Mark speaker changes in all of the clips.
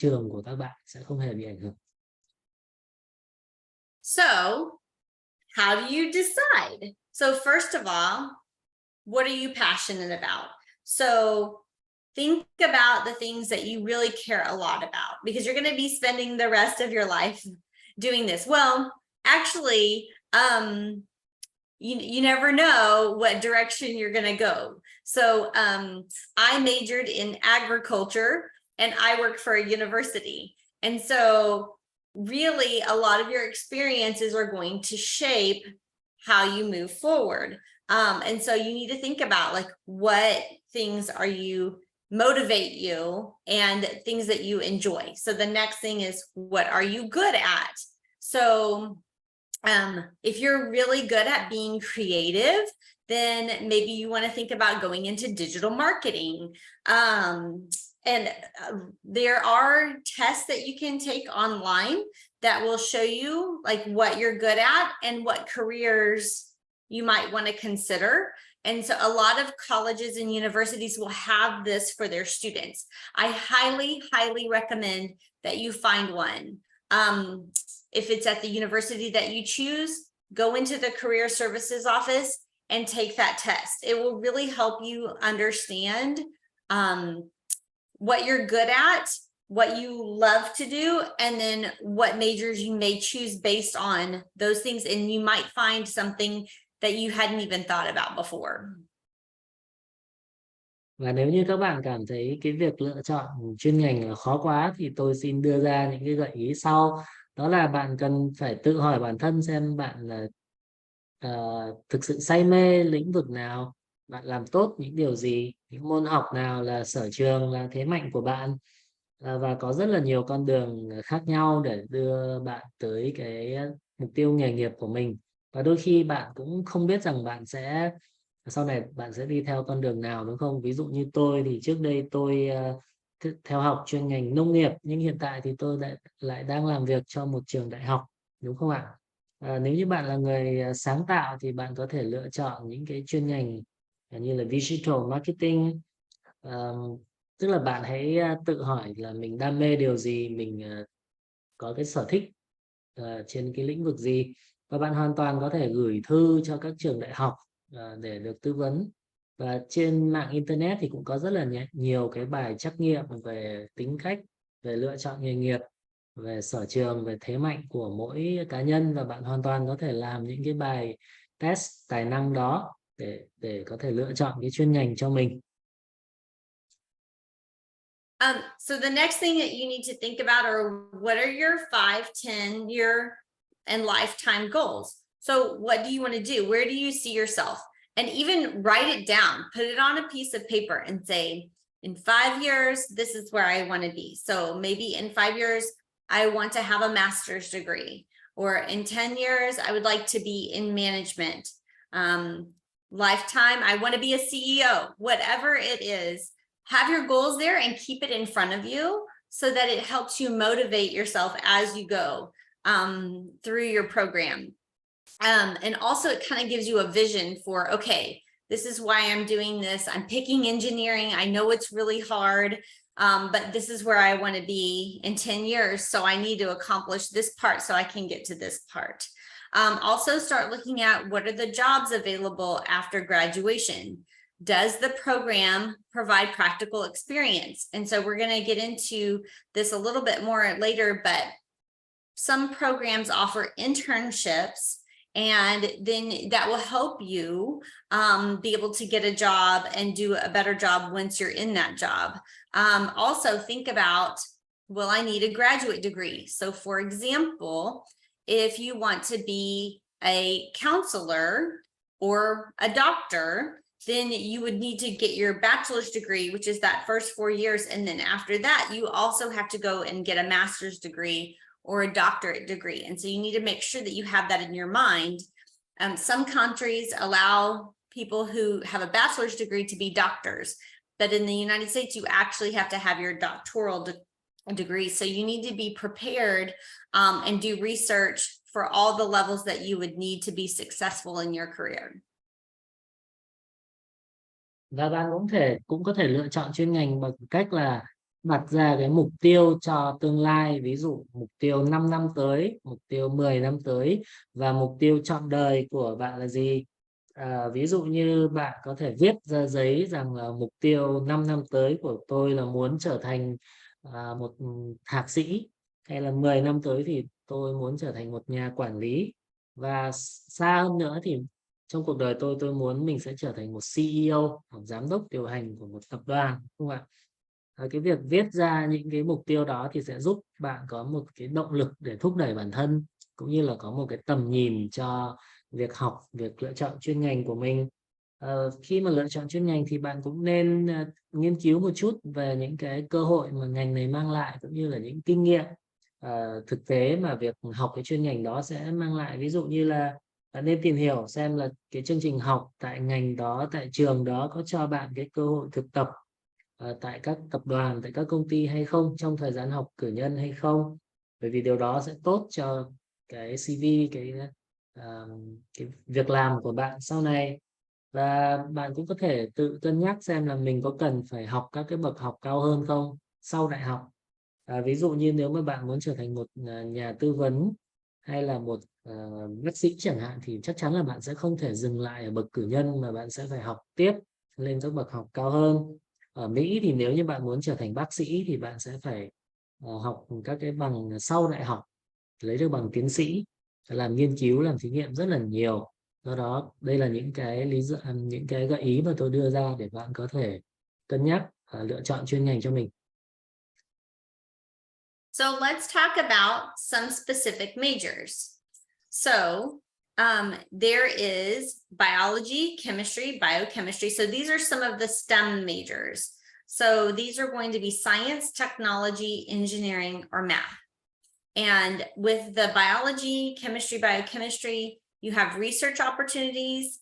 Speaker 1: trường của các bạn sẽ không hề bị ảnh hưởng.
Speaker 2: So, how do you decide? So first of all, what are you passionate about? So think about the things that you really care a lot about, because you're going to be spending the rest of your life doing this. Well, actually, you never know what direction you're going to go. So I majored in agriculture and I work for a university. And so really a lot of your experiences are going to shape how you move forward. And so you need to think about like what things are you motivate you and things that you enjoy. So the next thing is, what are you good at? So if you're really good at being creative, then maybe you want to think about going into digital marketing. And there are tests that you can take online that will show you like what you're good at and what careers you might want to consider. And so a lot of colleges and universities will have this for their students. I highly, highly recommend that you find one. If it's at the university that you choose, go into the career services office and take that test. It will really help you understand what you're good at, what you love to do, and then what majors you may choose based on those things. And you might find something that you hadn't even thought about before.
Speaker 1: Và nếu như các bạn cảm thấy cái việc lựa chọn chuyên ngành là khó quá thì tôi xin đưa ra những cái gợi ý sau. Đó là bạn cần phải tự hỏi bản thân xem bạn là thực sự say mê lĩnh vực nào, bạn làm tốt những điều gì, những môn học nào là sở trường, là thế mạnh của bạn. Và có rất là nhiều con đường khác nhau để đưa bạn tới cái mục tiêu nghề nghiệp của mình. Và đôi khi bạn cũng không biết rằng bạn sẽ sau này bạn sẽ đi theo con đường nào, đúng không? Ví dụ như tôi thì trước đây tôi theo học chuyên ngành nông nghiệp, nhưng hiện tại thì tôi lại đang làm việc cho một trường đại học, đúng không ạ? Nếu như bạn là người sáng tạo thì bạn có thể lựa chọn những cái chuyên ngành như là digital marketing. Tức là bạn hãy tự hỏi là mình đam mê điều gì, mình có cái sở thích trên cái lĩnh vực gì, và bạn hoàn toàn có thể gửi thư cho các trường đại học để được tư vấn. Và trên mạng internet thì cũng có rất là nhiều cái bài trắc nghiệm về tính cách, về lựa chọn nghề nghiệp, về sở trường, về thế mạnh của mỗi cá nhân, và bạn hoàn toàn có thể làm những cái bài test tài năng đó để có thể lựa chọn cái chuyên ngành cho mình.
Speaker 2: So the next thing that you need to think about are, what are your 5, 10-year and lifetime goals? So what do you want to do? Where do you see yourself? And even write it down, put it on a piece of paper and say, in 5 years, this is where I want to be. So maybe in 5 years, I want to have a master's degree, or in 10 years, I would like to be in management. Lifetime, I want to be a CEO, whatever it is. Have your goals there and keep it in front of you so that it helps you motivate yourself as you go through your program. And also it kind of gives you a vision for, okay, this is why I'm doing this. I'm picking engineering. I know it's really hard, but this is where I want to be in 10 years. So I need to accomplish this part so I can get to this part. Also start looking at, what are the jobs available after graduation? Does the program provide practical experience? And so we're going to get into this a little bit more later, but some programs offer internships, and then that will help you be able to get a job and do a better job once you're in that job. Also think about, will I need a graduate degree? So for example, if you want to be a counselor or a doctor, then you would need to get your bachelor's degree, which is that first 4 years. And then after that, you also have to go and get a master's degree or a doctorate degree. And so you need to make sure that you have that in your mind. Some countries allow people who have a bachelor's degree to be doctors, but in the United States, you actually have to have your doctoral degree. So you need to be prepared and do research for all the levels that you would need to be successful in your career.
Speaker 1: Và bạn cũng có thể lựa chọn chuyên ngành bằng cách là đặt ra cái mục tiêu cho tương lai, ví dụ mục tiêu 5 năm tới, mục tiêu 10 năm tới, và mục tiêu trọn đời của bạn là gì. Ví dụ như bạn có thể viết ra giấy rằng là mục tiêu 5 năm tới của tôi là muốn trở thành một thạc sĩ, hay là 10 năm tới thì tôi muốn trở thành một nhà quản lý, và xa hơn nữa thì trong cuộc đời tôi muốn mình sẽ trở thành một CEO, một giám đốc điều hành của một tập đoàn, đúng không ạ? Cái việc viết ra những cái mục tiêu đó thì sẽ giúp bạn có một cái động lực để thúc đẩy bản thân, cũng như là có một cái tầm nhìn cho việc học, việc lựa chọn chuyên ngành của mình. Khi mà lựa chọn chuyên ngành thì bạn cũng nên nghiên cứu một chút về những cái cơ hội mà ngành này mang lại, cũng như là những kinh nghiệm thực tế mà việc học cái chuyên ngành đó sẽ mang lại. Ví dụ như là bạn nên tìm hiểu xem là cái chương trình học tại ngành đó, tại trường đó có cho bạn cái cơ hội thực tập tại các tập đoàn, tại các công ty hay không, trong thời gian học cử nhân hay không, bởi vì điều đó sẽ tốt cho cái CV, cái việc làm của bạn sau này. Và bạn cũng có thể tự cân nhắc xem là mình có cần phải học các cái bậc học cao hơn không sau đại học. Ví dụ như nếu mà bạn muốn trở thành một nhà tư vấn, hay là một bác sĩ chẳng hạn, thì chắc chắn là bạn sẽ không thể dừng lại ở bậc cử nhân, mà bạn sẽ phải học tiếp lên các bậc học cao hơn. Ở Mỹ thì nếu như bạn muốn trở thành bác sĩ thì bạn sẽ phải học các cái bằng sau đại học, lấy được bằng tiến sĩ, làm nghiên cứu, làm thí nghiệm rất là nhiều. Do đó đây là những cái lý do, những cái gợi ý mà tôi đưa ra để bạn có thể cân nhắc lựa chọn chuyên ngành cho mình.
Speaker 2: So let's talk about some specific majors. So there is biology, chemistry, biochemistry. So these are some of the STEM majors. So these are going to be science, technology, engineering, or math. And with the biology, chemistry, biochemistry, you have research opportunities.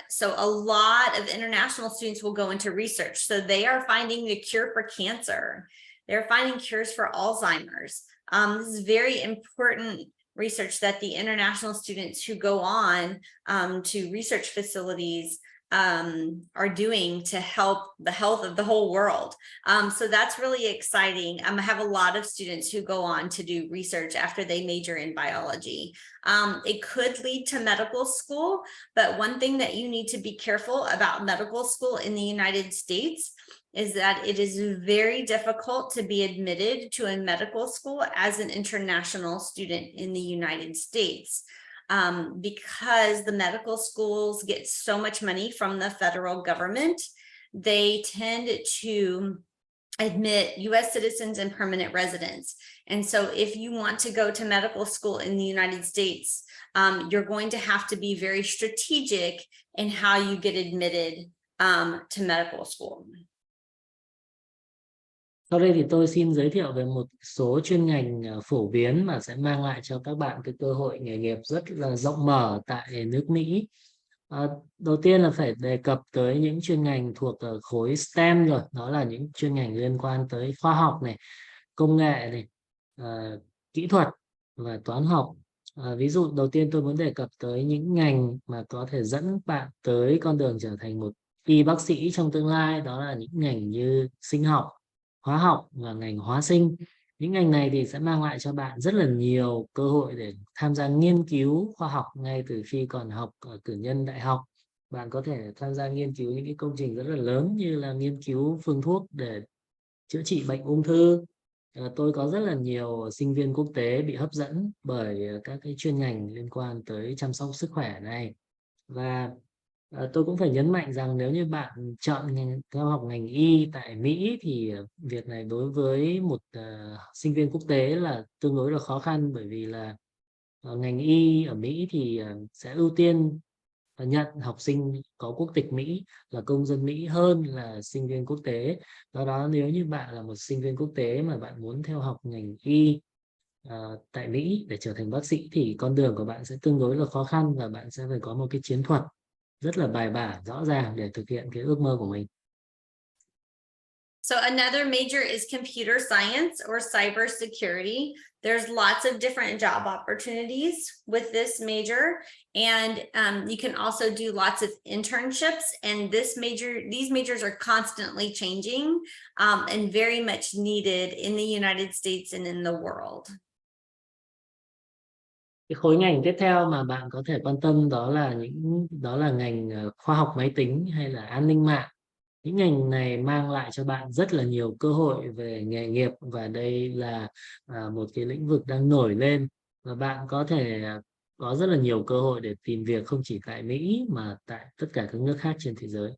Speaker 2: So a lot of international students will go into research. So they are finding the cure for cancer. They're finding cures for Alzheimer's. This is very important research that the international students who go on to research facilities are doing to help the health of the whole world. So that's really exciting. I have a lot of students who go on to do research after they major in biology. It could lead to medical school, but one thing that you need to be careful about medical school in the United States is that it is very difficult to be admitted to a medical school as an international student in the United States. Because the medical schools get so much money from the federal government, they tend to admit US citizens and permanent residents. And so if you want to go to medical school in the United States, you're going to have to be very strategic in how you get admitted to medical school.
Speaker 1: Sau đây thì tôi xin giới thiệu về một số chuyên ngành phổ biến mà sẽ mang lại cho các bạn cái cơ hội nghề nghiệp rất là rộng mở tại nước Mỹ. Đầu tiên là phải đề cập tới những chuyên ngành thuộc khối STEM rồi, đó là những chuyên ngành liên quan tới khoa học này, công nghệ này, kỹ thuật và toán học. Ví dụ đầu tiên tôi muốn đề cập tới những ngành mà có thể dẫn bạn tới con đường trở thành một y bác sĩ trong tương lai, đó là những ngành như sinh học, hóa học và ngành hóa sinh. Những ngành này thì sẽ mang lại cho bạn rất là nhiều cơ hội để tham gia nghiên cứu khoa học ngay từ khi còn học ở cử nhân đại học. Bạn có thể tham gia nghiên cứu những cái công trình rất là lớn, như là nghiên cứu phương thuốc để chữa trị bệnh ung thư. Tôi có rất là nhiều sinh viên quốc tế bị hấp dẫn bởi các cái chuyên ngành liên quan tới chăm sóc sức khỏe này. Và tôi cũng phải nhấn mạnh rằng nếu như bạn chọn theo học ngành y tại Mỹ thì việc này đối với một sinh viên quốc tế là tương đối là khó khăn, bởi vì là ngành y ở Mỹ thì sẽ ưu tiên nhận học sinh có quốc tịch Mỹ, là công dân Mỹ, hơn là sinh viên quốc tế. Do đó nếu như bạn là một sinh viên quốc tế mà bạn muốn theo học ngành y tại Mỹ để trở thành bác sĩ thì con đường của bạn sẽ tương đối là khó khăn, và bạn sẽ phải có một cái chiến thuật rất là bài bản, rõ ràng để thực hiện cái ước mơ của mình.
Speaker 2: So another major is computer science or cybersecurity. There's lots of different job opportunities with this major, and you can also do lots of internships. And these majors are constantly changing and very much needed in the United States and in the world.
Speaker 1: Cái khối ngành tiếp theo mà bạn có thể quan tâm đó là ngành khoa học máy tính hay là an ninh mạng. Những ngành này mang lại cho bạn rất là nhiều cơ hội về nghề nghiệp, và đây là một cái lĩnh vực đang nổi lên, và bạn có thể có rất là nhiều cơ hội để tìm việc không chỉ tại Mỹ mà tại tất cả các nước khác trên thế giới.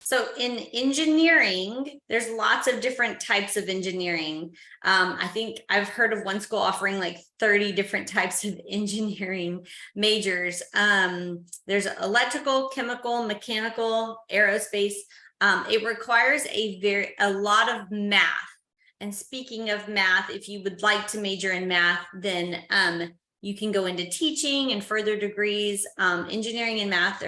Speaker 2: So in engineering, there's lots of different types of engineering. I think I've heard of one school offering like 30 different types of engineering majors. There's electrical, chemical, mechanical, aerospace. It requires a lot of math. And speaking of math, if you would like to major in math, then you can go into teaching and further degrees. Engineering and math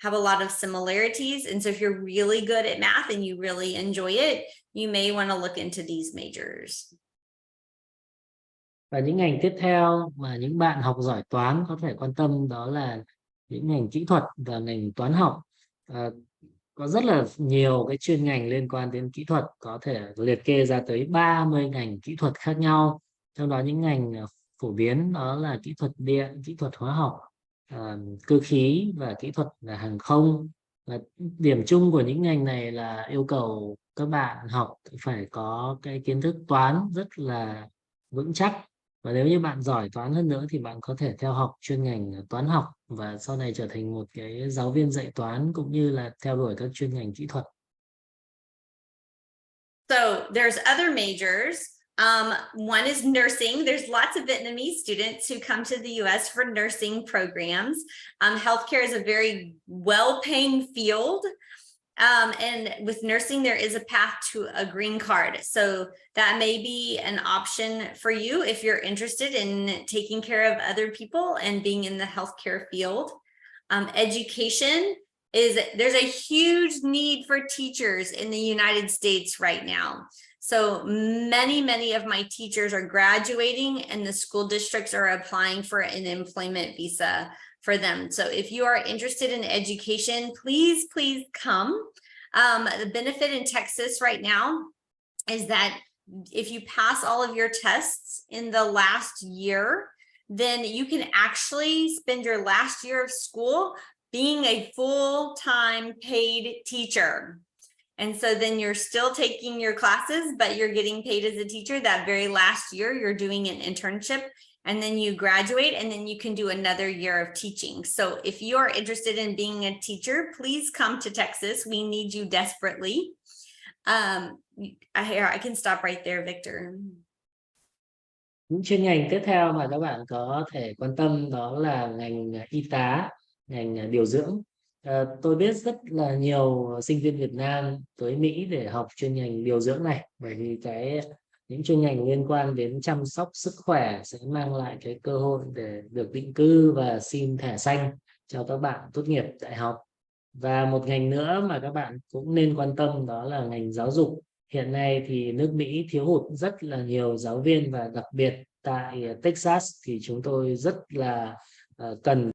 Speaker 2: have a lot of similarities. And so if you're really good at math and you really enjoy it, you may want to look into these majors.
Speaker 1: Và những ngành tiếp theo mà những bạn học giỏi toán có thể quan tâm đó là những ngành kỹ thuật và ngành toán học. Có rất là nhiều cái chuyên ngành liên quan đến kỹ thuật, có thể liệt kê ra tới 30 ngành kỹ thuật khác nhau. Trong đó những ngành phổ biến đó là kỹ thuật điện, kỹ thuật hóa học, cơ khí và kỹ thuật là hàng không. Và điểm chung của những ngành này là yêu cầu các bạn học phải có cái kiến thức toán rất là vững chắc. Và nếu như bạn giỏi toán hơn nữa thì bạn có thể theo học chuyên ngành toán học và sau này trở thành một cái giáo viên dạy toán, cũng như là theo đuổi các chuyên ngành kỹ thuật.
Speaker 2: So there's other majors. One is nursing. There's lots of Vietnamese students who come to the US for nursing programs. Healthcare is a very well-paying field. And with nursing, there is a path to a green card. So that may be an option for you if you're interested in taking care of other people and being in the healthcare field. Education there's a huge need for teachers in the United States right now. So many of my teachers are graduating and the school districts are applying for an employment visa for them. So if you are interested in education, please come. The benefit in Texas right now is that if you pass all of your tests in the last year, then you can actually spend your last year of school being a full-time paid teacher. And so then you're still taking your classes, but you're getting paid as a teacher. That very last year, you're doing an internship, and then you graduate, and then you can do another year of teaching. So if you are interested in being a teacher, please come to Texas. We need you desperately. I can stop right there, Victor.
Speaker 1: Những chuyên ngành tiếp theo mà các bạn có thể quan tâm đó là ngành y tá, ngành điều dưỡng. Tôi biết rất là nhiều sinh viên Việt Nam tới Mỹ để học chuyên ngành điều dưỡng này, bởi vì những chuyên ngành liên quan đến chăm sóc sức khỏe sẽ mang lại cái cơ hội để được định cư và xin thẻ xanh cho các bạn tốt nghiệp đại học. Và một ngành nữa mà các bạn cũng nên quan tâm đó là ngành giáo dục. Hiện nay thì nước Mỹ thiếu hụt rất là nhiều giáo viên, và đặc biệt tại Texas thì chúng tôi rất là cần